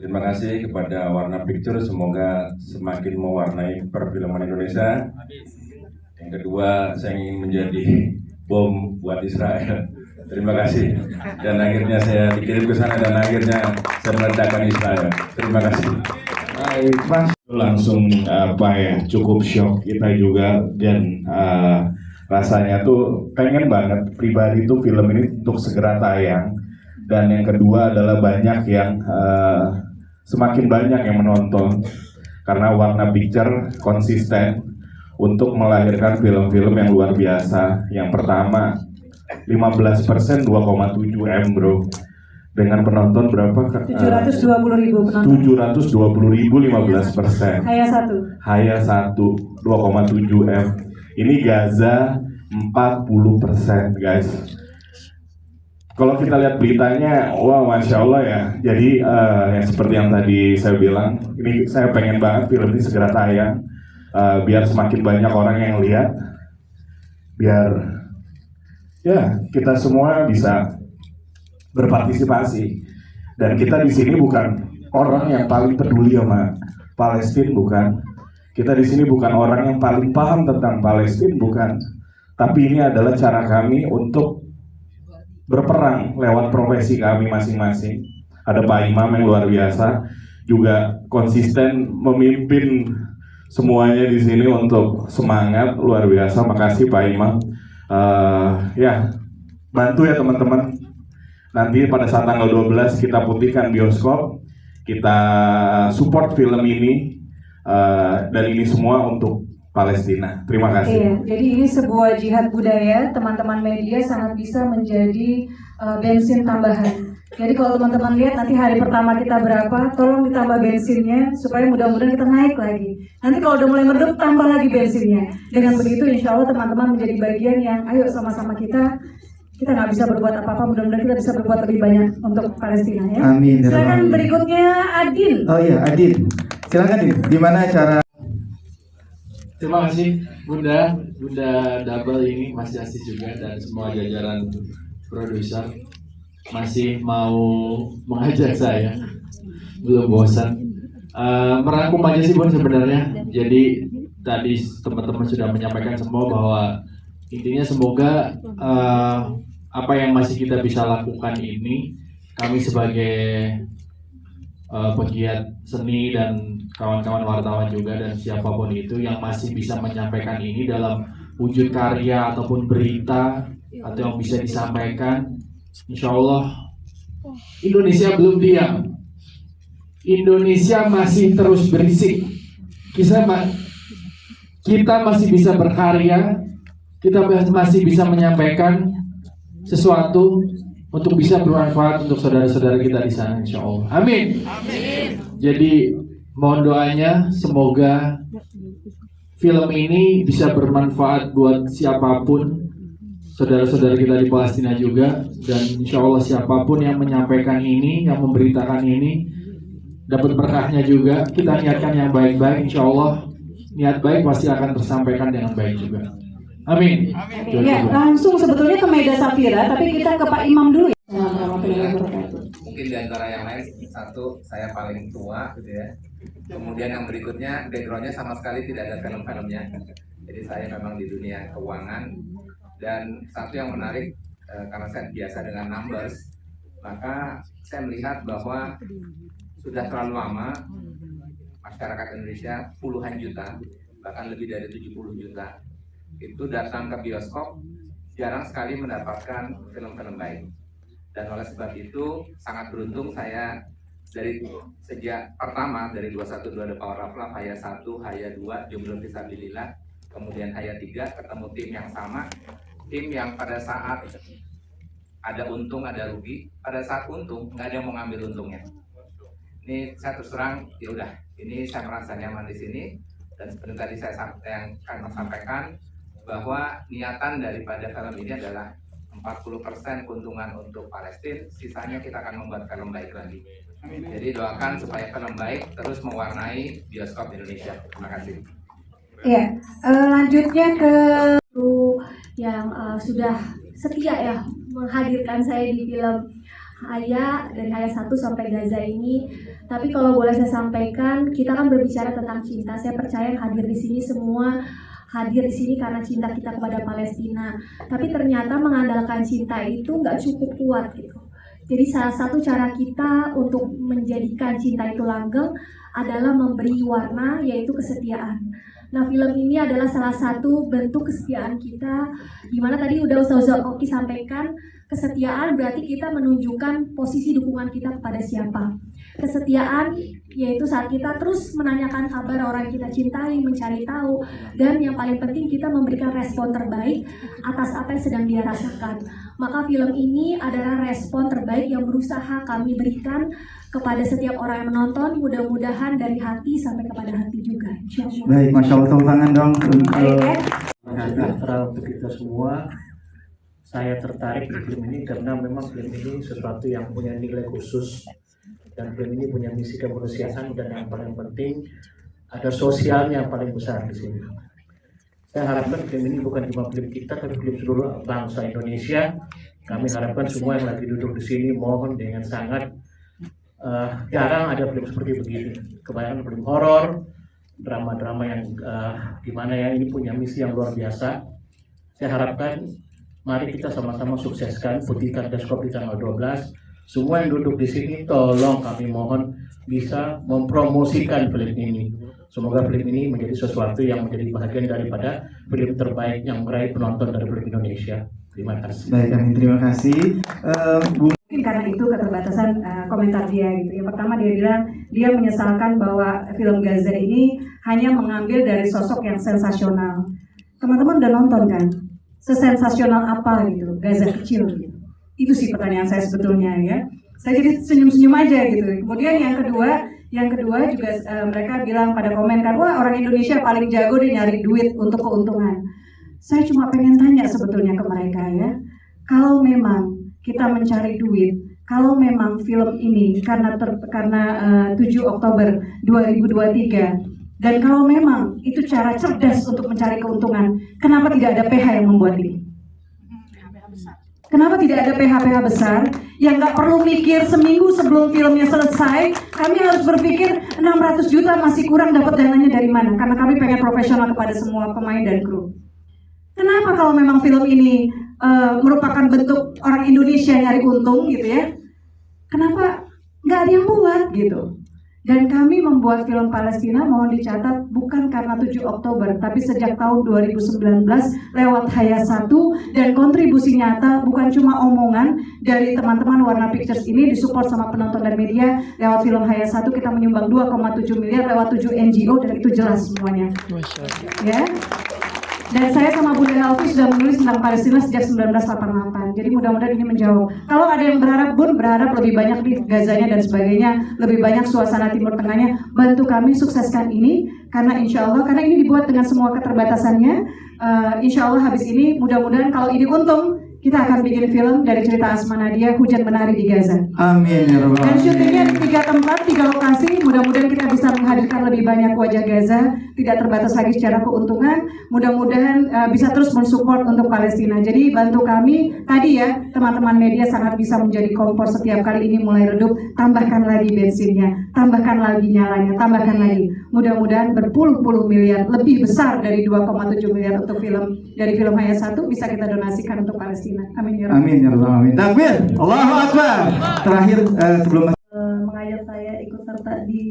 Terima kasih kepada Warna Picture, semoga semakin mewarnai perfilman Indonesia. Yang kedua, saya ingin menjadi bom buat Israel. Terima kasih. Dan akhirnya saya dikirim ke sana dan akhirnya saya meledakkan Israel. Terima kasih. Baik, Mas. Langsung cukup shock kita juga, dan rasanya tuh pengen banget pribadi tuh film ini untuk segera tayang. Dan yang kedua adalah semakin banyak yang menonton, karena Warna Picture konsisten untuk melahirkan film-film yang luar biasa. Yang pertama 15% 2,7 M bro, dengan penonton berapa? 720.000 penonton. 720.000, 15%. Haya 1 2,7 M. Ini Gaza 40% guys. Kalau kita lihat beritanya, wah masya Allah ya. Jadi yang seperti yang tadi saya bilang, ini saya pengen banget film ini segera tayang, biar semakin banyak orang yang lihat, biar ya kita semua bisa berpartisipasi. Dan kita di sini bukan orang yang paling peduli sama Palestina, bukan. Kita di sini bukan orang yang paling paham tentang Palestina, bukan. Tapi ini adalah cara kami untuk berperang lewat profesi kami masing-masing. Ada Pak Imam yang luar biasa, juga konsisten memimpin semuanya di sini untuk semangat luar biasa. Makasih Pak Imam. Ya, bantu ya teman-teman. Nanti pada saat tanggal 12 kita putihkan bioskop, kita support film ini, dan ini semua untuk Palestina. Terima kasih. Iya, jadi ini sebuah jihad budaya, teman-teman media sangat bisa menjadi bensin tambahan. Jadi kalau teman-teman lihat nanti hari pertama kita berapa, tolong ditambah bensinnya supaya mudah-mudahan kita naik lagi. Nanti kalau udah mulai meredup, tambah lagi bensinnya. Dengan begitu insya Allah teman-teman menjadi bagian yang ayo sama-sama kita nggak bisa berbuat apa-apa, mudah-mudahan kita bisa berbuat lebih banyak untuk Palestina ya. Amin. Silakan berikutnya Adin. Oh iya, Adin. Silakan Adin. Gimana cara? Terima kasih Bunda Double ini, Mas Justice juga dan semua jajaran produser masih mau mengajak saya, belum bosan. Merangkum aja sih Bun sebenarnya. Jadi tadi teman-teman sudah menyampaikan semua bahwa intinya semoga apa yang masih kita bisa lakukan ini, kami sebagai pegiat seni dan kawan-kawan wartawan juga dan siapapun itu yang masih bisa menyampaikan ini dalam wujud karya ataupun berita atau yang bisa disampaikan, insya Allah Indonesia belum diam. Indonesia masih terus berisik. Kita masih bisa berkarya, kita masih bisa menyampaikan sesuatu untuk bisa bermanfaat untuk saudara-saudara kita di sana, insya Allah. Amin. Jadi mohon doanya semoga film ini bisa bermanfaat buat siapapun, saudara-saudara kita di Palestina juga, dan insya Allah siapapun yang menyampaikan ini, yang memberitakan ini dapat berkahnya juga. Kita niatkan yang baik-baik, insya Allah niat baik pasti akan tersampaikan dengan baik juga. Amin. Ya, langsung sebetulnya ke Meda Safira, tapi kita ke Pak Imam dulu ya. Mungkin di antara yang lain, satu, saya paling tua gitu ya. Kemudian yang berikutnya, backgroundnya sama sekali tidak ada film-filmnya. Jadi saya memang di dunia keuangan. Dan satu yang menarik, karena saya biasa dengan numbers, maka saya melihat bahwa sudah terlalu lama masyarakat Indonesia puluhan juta, bahkan lebih dari 70 juta, itu datang ke bioskop jarang sekali mendapatkan film-film baik. Dan oleh sebab itu sangat beruntung saya dari sejak pertama dari 2122 The Power of Love, Haya 1, Haya 2, Jomblo Fisabilillah, kemudian Haya 3 ketemu tim yang sama, tim yang pada saat ada untung ada rugi, pada saat untung nggak ada yang mau ngambil untungnya. Ini saya terus terang, ya udah, ini saya merasa nyaman di sini. Dan seperti tadi saya sampaikan bahwa niatan daripada film ini adalah 40% keuntungan untuk Palestina, sisanya kita akan membuat film baik lagi. Jadi doakan supaya film baik terus mewarnai bioskop Indonesia. Terima kasih. Ya, lanjutnya ke sudah setia ya menghadirkan saya di film Haya, dari Haya 1 sampai Gaza ini. Tapi kalau boleh saya sampaikan, kita kan berbicara tentang cinta. Saya percaya hadir di sini semua hadir di sini karena cinta kita kepada Palestina. Tapi ternyata mengandalkan cinta itu nggak cukup kuat gitu. Jadi salah satu cara kita untuk menjadikan cinta itu langgeng adalah memberi warna, yaitu kesetiaan. Nah, film ini adalah salah satu bentuk kesetiaan kita, dimana tadi udah Ustaz Oki sampaikan, kesetiaan berarti kita menunjukkan posisi dukungan kita kepada siapa. Kesetiaan yaitu saat kita terus menanyakan kabar orang yang kita cintai, mencari tahu, dan yang paling penting kita memberikan respon terbaik atas apa yang sedang dia rasakan. Maka film ini adalah respon terbaik yang berusaha kami berikan kepada setiap orang yang menonton, mudah-mudahan dari hati sampai kepada hati juga. Insyaallah. Baik, Masya Allah, tepuk tangan dong untuk sejahtera untuk kita semua. Saya tertarik di film ini karena memang film ini sesuatu yang punya nilai khusus, dan film ini punya misi kemanusiaan, dan yang paling penting ada sosialnya yang paling besar di sini. Saya harapkan film ini bukan cuma film kita, tapi film seluruh bangsa Indonesia. Kami harapkan semua yang lagi duduk di sini mohon dengan sangat jarang ada film seperti begini. Kebanyakan film horor, drama-drama yang gimana ya, ini punya misi yang luar biasa. Saya harapkan mari kita sama-sama sukseskan Putihkan Bioskop di tanggal 12. Semua yang duduk di sini tolong kami mohon bisa mempromosikan film ini. Semoga film ini menjadi sesuatu yang menjadi bagian daripada film terbaik yang meraih penonton dari film Indonesia. Terima kasih. Baik, amin. Terima kasih. Mungkin karena itu keterbatasan komentar dia gitu. Yang pertama dia bilang dia menyesalkan bahwa film Gaza ini hanya mengambil dari sosok yang sensasional. Teman-teman udah nonton kan? Sesensasional apa gitu Gaza kecil gitu. Itu sih pertanyaan saya sebetulnya ya. Saya jadi senyum-senyum aja gitu. Kemudian yang kedua juga mereka bilang pada komen kan, wah orang Indonesia paling jago dia nyari duit untuk keuntungan. Saya cuma pengen tanya sebetulnya ke mereka ya, kalau memang kita mencari duit, kalau memang film ini karena 7 Oktober 2023, dan kalau memang itu cara cerdas untuk mencari keuntungan, kenapa tidak ada PH yang membuat ini? Kenapa tidak ada PH-PH besar yang nggak perlu mikir seminggu sebelum filmnya selesai, kami harus berpikir 600 juta masih kurang, dapat dananya dari mana? Karena kami pengen profesional kepada semua pemain dan kru. Kenapa kalau memang film ini merupakan bentuk orang Indonesia nyari untung gitu ya, kenapa nggak ada yang buat gitu? Dan kami membuat film Palestina, mohon dicatat, bukan karena 7 Oktober, tapi sejak tahun 2019 lewat Haya 1, dan kontribusi nyata bukan cuma omongan dari teman-teman Warna Pictures ini disupport sama penonton dan media. Lewat film Haya 1 kita menyumbang 2,7 miliar lewat 7 NGO, dan itu jelas semuanya. Ya. Dan saya sama Bunda Helvi sudah menulis tentang Palestina sejak 1988. Jadi mudah-mudahan ini menjawab. Kalau ada yang berharap, Bun berharap lebih banyak di Gazanya dan sebagainya, lebih banyak suasana Timur Tengahnya, bantu kami sukseskan ini, karena insya Allah, karena ini dibuat dengan semua keterbatasannya. Insya Allah habis ini, mudah-mudahan kalau ini untung, kita akan bikin film dari cerita Asma Nadia, Hujan Menari di Gaza. Amin ya Rabbal Dan Alamin. syutingnya di 3 tempat, 3 lokasi. Mudah-mudahan kita bisa menghadirkan lebih banyak wajah Gaza, tidak terbatas lagi secara keuntungan. Mudah-mudahan bisa terus mensupport untuk Palestina. Jadi bantu kami. Tadi ya, teman-teman media sangat bisa menjadi kompor setiap kali ini mulai redup. Tambahkan lagi bensinnya, tambahkan lagi nyalanya, tambahkan lagi. Mudah-mudahan berpuluh-puluh miliar, lebih besar dari 2,7 miliar untuk film dari film Haya 1 bisa kita donasikan untuk Palestina. Amin ya Rabbal Amin ya Rabbal Alamin. Takbir, Allahu Akbar. Terakhir sebelum mengajak saya ikut serta di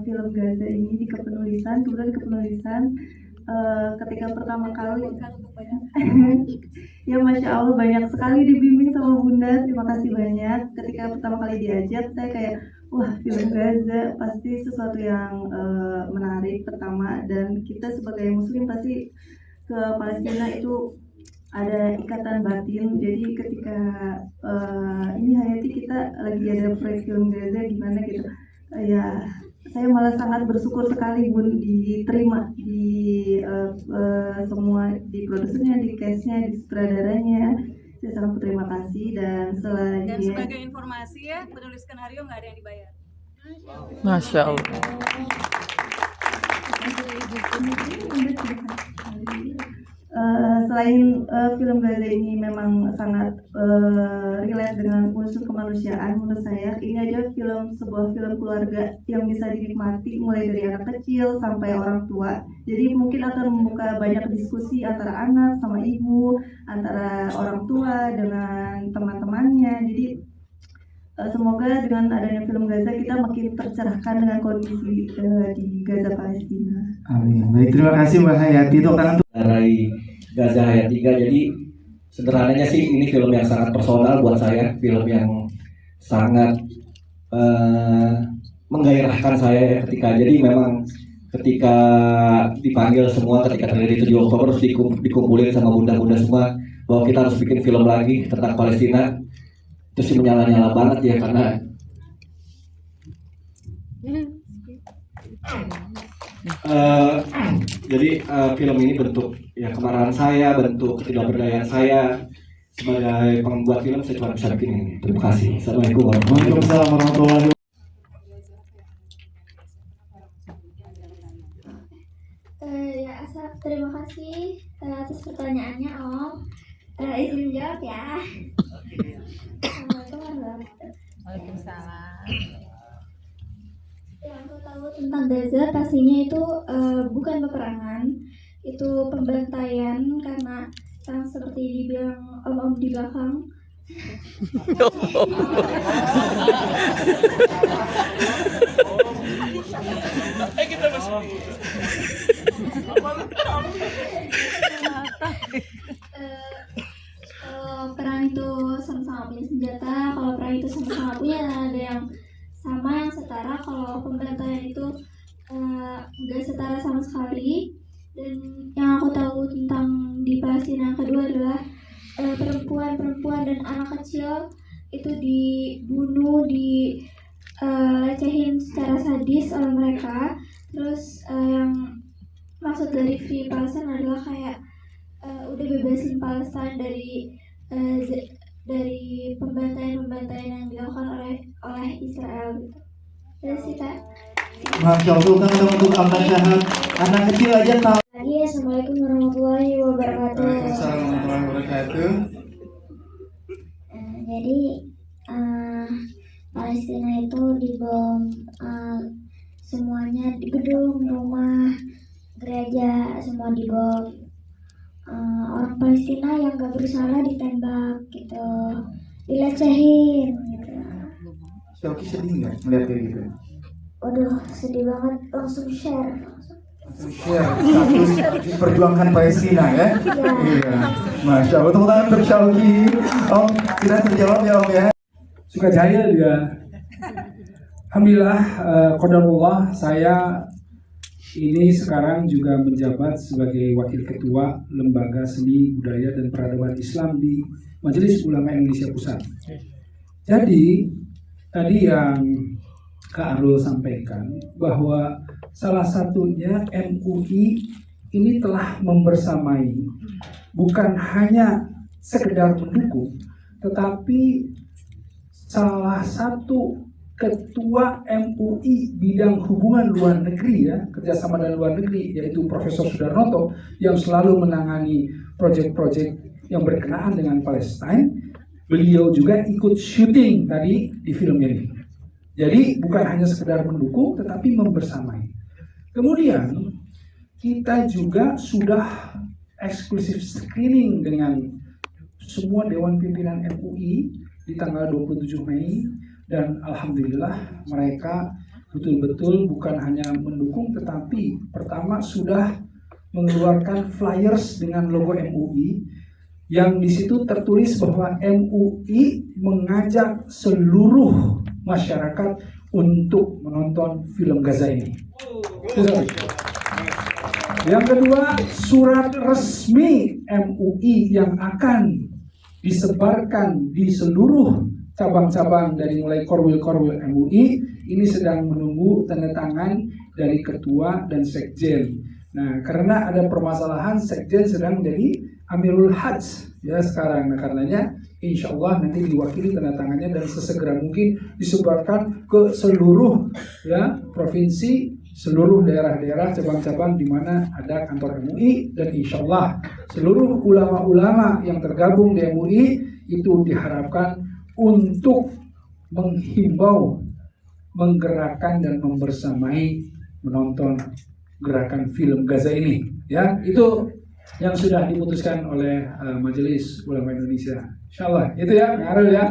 film Gaza ini di kepenulisan. Kemudian kepenulisan ketika pertama kali ya Masya Allah banyak sekali dibimbing sama Bunda, terima kasih banyak. Ketika pertama kali diajak saya kayak wah film Gaza pasti sesuatu yang menarik pertama, dan kita sebagai muslim pasti ke Palestina itu ada ikatan batin. Jadi ketika ini Hayati kita lagi ada proyek film Gaza gimana gitu ya, saya malah sangat bersyukur sekali Bun diterima di semua, di produsernya, di cast-nya, di sutradaranya. Saya sangat berterima kasih. Dan sebagai informasi ya, penulis skenario nggak ada yang dibayar. Masya Allah. selain film Gaza ini memang sangat relate dengan unsur kemanusiaan, menurut saya ini aja sebuah film keluarga yang bisa dinikmati mulai dari anak kecil sampai orang tua. Jadi mungkin akan membuka banyak diskusi antara anak sama ibu, antara orang tua dengan teman-temannya. Jadi semoga dengan adanya film Gaza kita makin tercerahkan dengan kondisi di Gaza Palestina. Amin. Baik, terima kasih Mbak Hayati. Dari Gaza Hayat 3. Jadi sederhananya sih ini film yang sangat personal buat saya, film yang sangat menggairahkan saya ketika dipanggil semua ketika terjadi 7 Oktober harus dikumpulin sama bunda-bunda semua bahwa kita harus bikin film lagi tentang Palestina. Terus sih menyala-nyala banget ya karena jadi film ini bentuk ya kemarahan saya, bentuk ketidakberdayaan saya sebagai pembuat film. Saya cuma bisa bikin ini. Terima kasih. Assalamualaikum warahmatullahi wabarakatuh. Ya, terima kasih atas pertanyaannya Om. Izin jawab ya. Assalamualaikum warahmatullahi wabarakatuh. Waalaikumsalam. Yang aku tahu tentang Gaza pastinya itu bukan peperangan, itu pembantaian karena yang seperti dibilang om-om di belakang. Kita masih kalau perang itu sama-sama punya senjata, kalau perang itu sama-sama punya ada yang sama yang setara. Kalau pembantaian itu nggak setara sama sekali. Dan yang aku tahu tentang di Palestina yang kedua adalah perempuan dan anak kecil itu dibunuh, dilecehin secara sadis oleh mereka. Terus yang maksud dari Free Palestine adalah kayak udah bebasin Palestina dari pembantaian yang dilakukan oleh Israel gitu. Terus sih Kak. Masya Allah, kan untuk al-Nasyahat anak kecil aja tahu. Assalamualaikum warahmatullahi wabarakatuh. Waalaikumsalam warahmatullahi wabarakatuh. Jadi Palestina itu dibom semuanya, di gedung, rumah, gereja, semua dibom. Orang Palestina yang gak bersalah ditembak gitu, dilecehin gitu. Syauki sedih nggak melihat kayak gitu? Waduh, sedih banget. Langsung share. Status diperjuangkan Palestina ya? Iya. Masya Allah, tepuk tangan untuk Syauki. Om, sudah terjawab ya Om ya? Sukajaya juga. Alhamdulillah, qadarullah saya ini sekarang juga menjabat sebagai Wakil Ketua Lembaga Seni Budaya dan Peradaban Islam di Majelis Ulama Indonesia Pusat. Jadi tadi yang Kak Arul sampaikan bahwa salah satunya MUI ini telah membersamai, bukan hanya sekedar mendukung, tetapi salah satu Ketua MUI bidang hubungan luar negeri ya, kerjasama dan luar negeri, yaitu Profesor Sudarnoto yang selalu menangani proyek-proyek yang berkenaan dengan Palestina. Beliau juga ikut syuting tadi di film ini. Jadi bukan hanya sekedar mendukung, tetapi membersamai. Kemudian kita juga sudah eksklusif screening dengan semua Dewan Pimpinan MUI di tanggal 27 Mei. Dan alhamdulillah mereka betul-betul bukan hanya mendukung, tetapi pertama sudah mengeluarkan flyers dengan logo MUI yang di situ tertulis bahwa MUI mengajak seluruh masyarakat untuk menonton film Gaza ini. Yang kedua, surat resmi MUI yang akan disebarkan di seluruh cabang-cabang dari mulai korwil-korwil MUI ini sedang menunggu tanda tangan dari ketua dan sekjen. Nah, karena ada permasalahan, sekjen sedang menjadi Amirul Hajj ya sekarang. Nah, karenanya insya Allah nanti diwakili tanda tangannya dan sesegera mungkin disebarkan ke seluruh ya provinsi seluruh daerah-daerah cabang-cabang di mana ada kantor MUI, dan insya Allah seluruh ulama-ulama yang tergabung di MUI itu diharapkan untuk menghimbau, menggerakkan dan membersamai menonton gerakan film Gaza ini. Ya, itu yang sudah diputuskan oleh Majelis Ulama Indonesia. Insya Allah itu ya, ngaruh ya.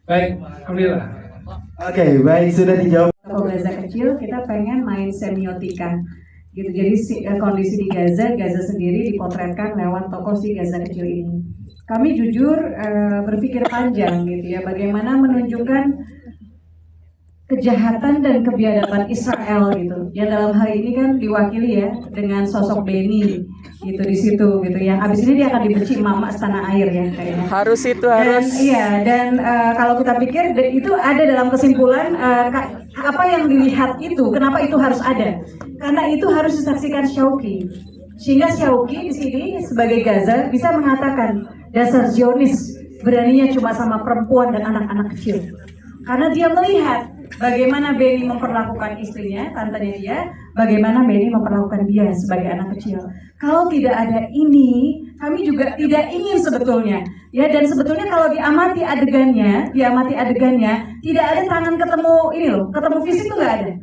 Baik, alhamdulillah. Oke, baik, sudah dijawab. Kalau Gaza kecil, kita pengen main semiotika gitu. Jadi kondisi di Gaza sendiri dipotretkan lewat tokoh si Gaza kecil ini. Kami jujur berpikir panjang gitu ya, bagaimana menunjukkan kejahatan dan kebiadaban Israel gitu. Ya dalam hal ini kan diwakili ya dengan sosok Benny gitu di situ gitu. Yang abis ini dia akan dibenci mama setanah air ya kayaknya. Harus itu harus. Dan, iya dan kalau kita pikir itu ada dalam kesimpulan apa yang dilihat itu, kenapa itu harus ada? Karena itu harus disaksikan Syauqi. Sehingga Syauqi di sini sebagai Gaza bisa mengatakan dasar Zionis beraninya cuma sama perempuan dan anak-anak kecil. Karena dia melihat bagaimana Benny memperlakukan istrinya, tantenya dia, bagaimana Benny memperlakukan dia sebagai anak kecil. Kalau tidak ada ini, kami juga tidak ingin sebetulnya. Ya, dan sebetulnya kalau diamati adegannya, tidak ada tangan ketemu ini loh, ketemu fisik tuh nggak ada.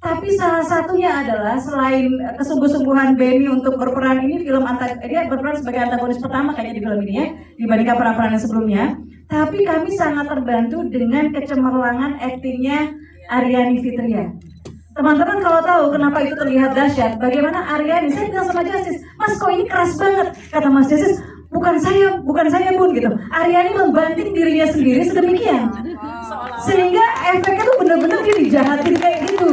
Tapi salah satunya adalah selain kesungguh-sungguhan Benny untuk berperan ini dia berperan sebagai antagonis pertama kayaknya di film ini ya, dibandingkan peran-peran yang sebelumnya. Tapi kami sangat terbantu dengan kecemerlangan aktingnya Aryani Fitria. Teman-teman kalau tahu kenapa itu terlihat dahsyat, bagaimana Aryani, saya bilang sama Justice, Mas kok ini keras banget, kata Mas Justice, bukan saya Bun gitu. Aryani membanting dirinya sendiri sedemikian, sehingga efeknya tuh bener-bener dia dijahatin kayak gitu.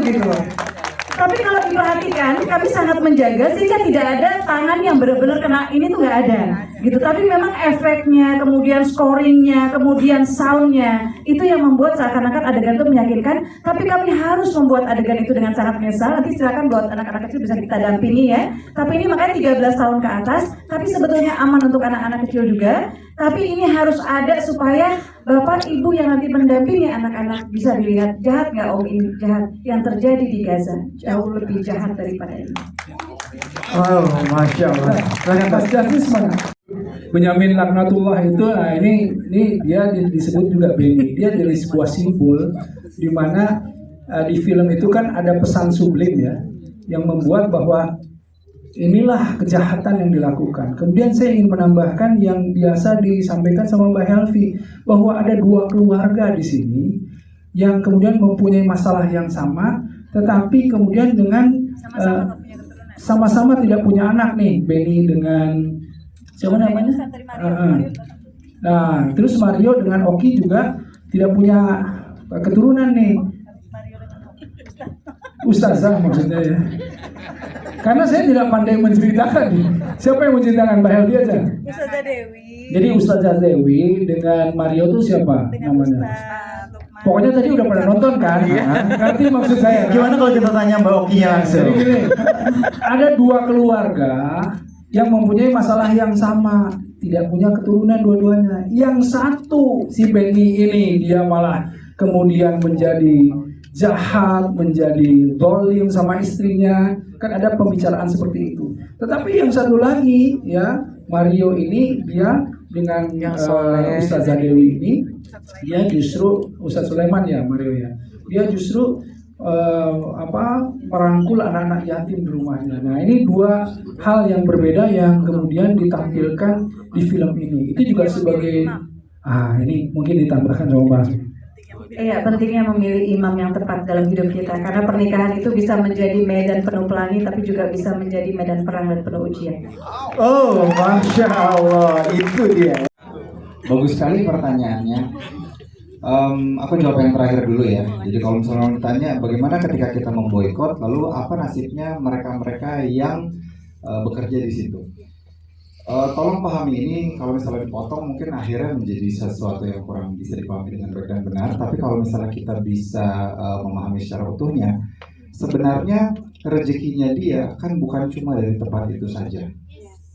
Tapi kalau diperhatikan, kami sangat menjaga sehingga tidak ada tangan yang benar-benar kena ini tuh nggak ada, gitu. Tapi memang efeknya, kemudian scoringnya, kemudian soundnya itu yang membuat seakan-akan adegan itu meyakinkan. Tapi kami harus membuat adegan itu dengan sangat menyesal. Nanti silakan buat anak-anak kecil bisa kita dampingi ya. Tapi ini makanya 13 tahun ke atas. Tapi sebetulnya aman untuk anak-anak kecil juga. Tapi ini harus ada supaya bapak ibu yang nanti mendampingi anak-anak bisa dilihat jahat nggak om ini jahat yang terjadi di Gaza jauh lebih jahat daripada ini. Oh, masya Allah. Mas Justice mana? Benyamin Laknatullah itu, nah ini dia disebut juga Benny. Dia jadi sebuah simbol di mana di film itu kan ada pesan sublim ya, yang membuat bahwa inilah kejahatan yang dilakukan. Kemudian saya ingin menambahkan yang biasa disampaikan sama Mbak Helvi, bahwa ada dua keluarga di sini yang kemudian mempunyai masalah yang sama, tetapi kemudian dengan sama-sama tidak punya anak nih. Benny dengan siapa namanya? Nah, terus Mario dengan Oki juga tidak punya keturunan nih. Ustazah maksudnya ya. Karena saya tidak pandai menceritakan. Siapa yang menceritakan? Mbak Helvi aja. Ustazah Dewi. Jadi Ustazah Dewi dengan Mario itu siapa namanya? Pokoknya tadi udah pada nonton kan? Ngerti maksud saya kan? Gimana kalau kita tanya Mbak Okinya langsung? Jadi gini, ada dua keluarga yang mempunyai masalah yang sama, tidak punya keturunan dua-duanya. Yang satu si Benny ini dia malah kemudian menjadi jahat, menjadi zalim sama istrinya, kan ada pembicaraan seperti itu. Tetapi yang satu lagi ya, Mario ini dia dengan Ustazah Dewi ini, dia justru Ustaz Sulaiman ya Mario ya, dia justru merangkul anak-anak yatim di rumahnya. Nah ini dua hal yang berbeda yang kemudian ditampilkan di film ini. Itu juga sebagai ini mungkin ditambahkan sama Mbak. Iya, pentingnya memilih imam yang tepat dalam hidup kita, karena pernikahan itu bisa menjadi medan penuh pelangi, tapi juga bisa menjadi medan perang dan penuh ujian. Oh, masya Allah, itu dia. Bagus sekali pertanyaannya. Aku jawab yang terakhir dulu ya. Jadi kalau misalnya ditanya bagaimana ketika kita memboikot, lalu apa nasibnya mereka-mereka yang bekerja di situ. Tolong pahami ini, kalau misalnya dipotong mungkin akhirnya menjadi sesuatu yang kurang bisa dipahami dengan baik dan benar. Tapi kalau misalnya kita bisa memahami secara utuhnya, sebenarnya rezekinya dia kan bukan cuma dari tempat itu saja.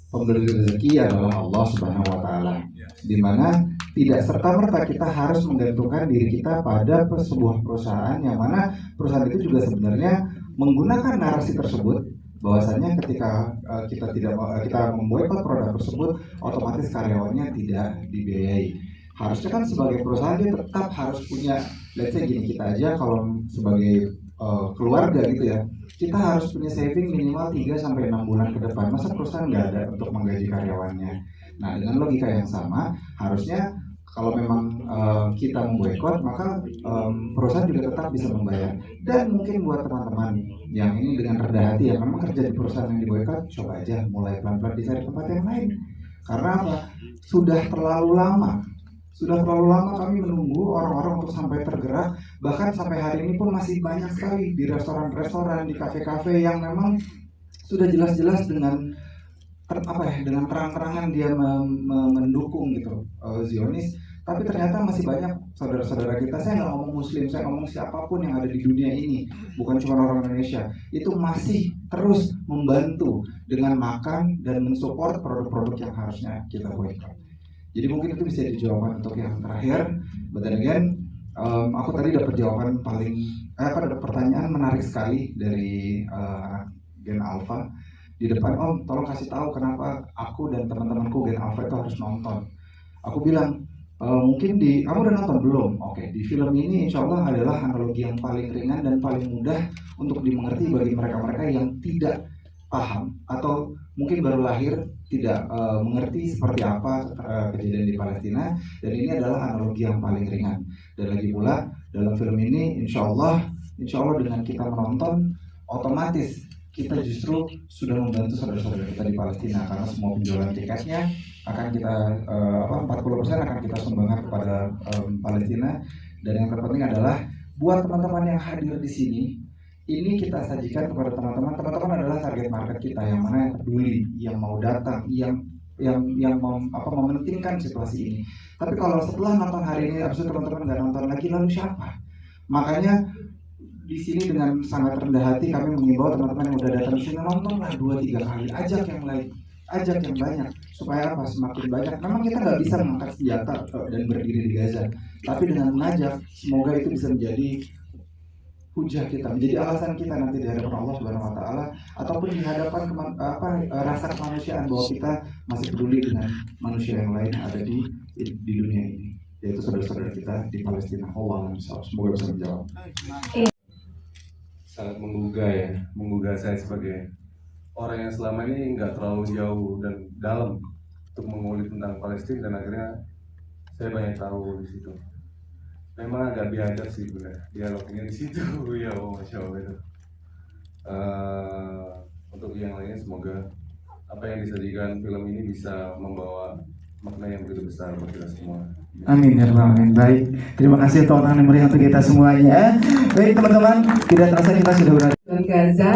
Pemberi rezeki adalah Allah Subhanahu wa Ta'ala, di mana tidak serta-merta kita harus menggantungkan diri kita pada sebuah perusahaan, yang mana perusahaan itu juga sebenarnya menggunakan narasi tersebut bahwasanya ketika kita memboikot produk tersebut, otomatis karyawannya tidak dibiayai. Harusnya kan sebagai perusahaan dia tetap harus punya, let's say gini, kita aja kalau sebagai keluarga gitu ya, kita harus punya saving minimal 3-6 bulan ke depan. Masa perusahaan nggak ada untuk menggaji karyawannya? Nah, dengan logika yang sama, harusnya kalau memang kita memboikot, maka perusahaan juga tetap bisa membayar. Dan mungkin buat teman-teman yang ini dengan rendah hati yang memang kerja di perusahaan yang diboikot, coba aja mulai pelan-pelan dicari tempat yang lain. Karena apa? Sudah terlalu lama kami menunggu orang-orang untuk sampai tergerak. Bahkan sampai hari ini pun masih banyak sekali di restoran-restoran, di kafe-kafe yang memang sudah jelas-jelas dengan dengan terang-terangan dia mendukung gitu Zionis. Tapi ternyata masih banyak saudara-saudara kita, saya nggak ngomong Muslim, saya ngomong siapapun yang ada di dunia ini, bukan cuma orang Indonesia, itu masih terus membantu dengan makan dan mensupport produk-produk yang harusnya kita boikot. Jadi mungkin itu bisa dijawabkan untuk yang terakhir. But then again, aku tadi dapat jawaban dapat pertanyaan menarik sekali dari Gen Alpha di depan. Om, tolong kasih tahu kenapa aku dan teman-temanku Gen Alpha itu harus nonton. Aku bilang, mungkin kamu udah nonton belum? Oke, di film ini insya Allah adalah analogi yang paling ringan dan paling mudah untuk dimengerti bagi mereka-mereka yang tidak paham atau mungkin baru lahir tidak mengerti seperti apa kejadian di Palestina, dan ini adalah analogi yang paling ringan. Dan lagi pula dalam film ini insya Allah dengan kita menonton, otomatis kita justru sudah membantu saudara-saudara kita di Palestina, karena semua penjualan tiketnya akan kita 40% akan kita sumbangkan kepada Palestina. Dan yang terpenting adalah buat teman-teman yang hadir di sini, ini kita sajikan kepada teman-teman adalah target market kita yang mana yang peduli, yang mau datang, yang mementingkan situasi ini. Tapi kalau setelah nonton hari ini abis itu teman-teman nggak nonton lagi, lalu siapa? Makanya di sini dengan sangat rendah hati kami mengimbau teman-teman yang udah datang sini, nontonlah 2-3 kali, ajak yang lain, ajak yang banyak, supaya apa? Semakin banyak. Memang kita nggak bisa mengangkat senjata dan berdiri di Gaza, tapi dengan mengajak, semoga itu bisa menjadi hujah kita, menjadi alasan kita nanti di hadapan Allah Subhanahu Wa Taala, ataupun di hadapan rasa kemanusiaan bahwa kita masih peduli dengan manusia yang lain yang ada di dunia ini, yaitu saudara-saudara kita di Palestina. Allah semoga bisa menjawab. Sangat menggugah saya sebagai orang yang selama ini nggak terlalu jauh dan dalam untuk mengulik tentang Palestina, dan akhirnya saya banyak tahu di situ. Memang agak biadab sih Bunda, dialognya di situ ya, Masya Allah itu. Untuk yang lainnya semoga apa yang disajikan film ini bisa membawa makna yang begitu besar buat kita semua. Amin ya Rabbal Alamin. Baik, terima kasih tepuk tangan yang meriah untuk kita semuanya. Baik teman-teman, tidak terasa kita sudah berada Dalam Gaza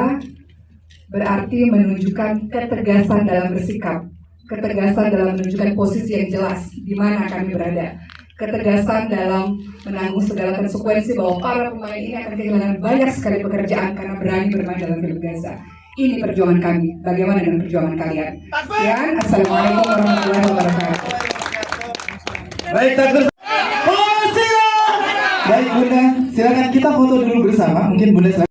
berarti menunjukkan ketegasan dalam bersikap, ketegasan dalam menunjukkan posisi yang jelas di mana kami berada, ketegasan dalam menanggung segala konsekuensi bahwa para pemain ini akan kehilangan banyak sekali pekerjaan karena berani bermain dalam film Gaza. Ini perjuangan kami. Bagaimana dengan perjuangan kalian? Dan assalamualaikum warahmatullahi wabarakatuh. Baik, takbir. Baik Bunda, silakan kita foto dulu bersama. Mungkin Bunda silakan.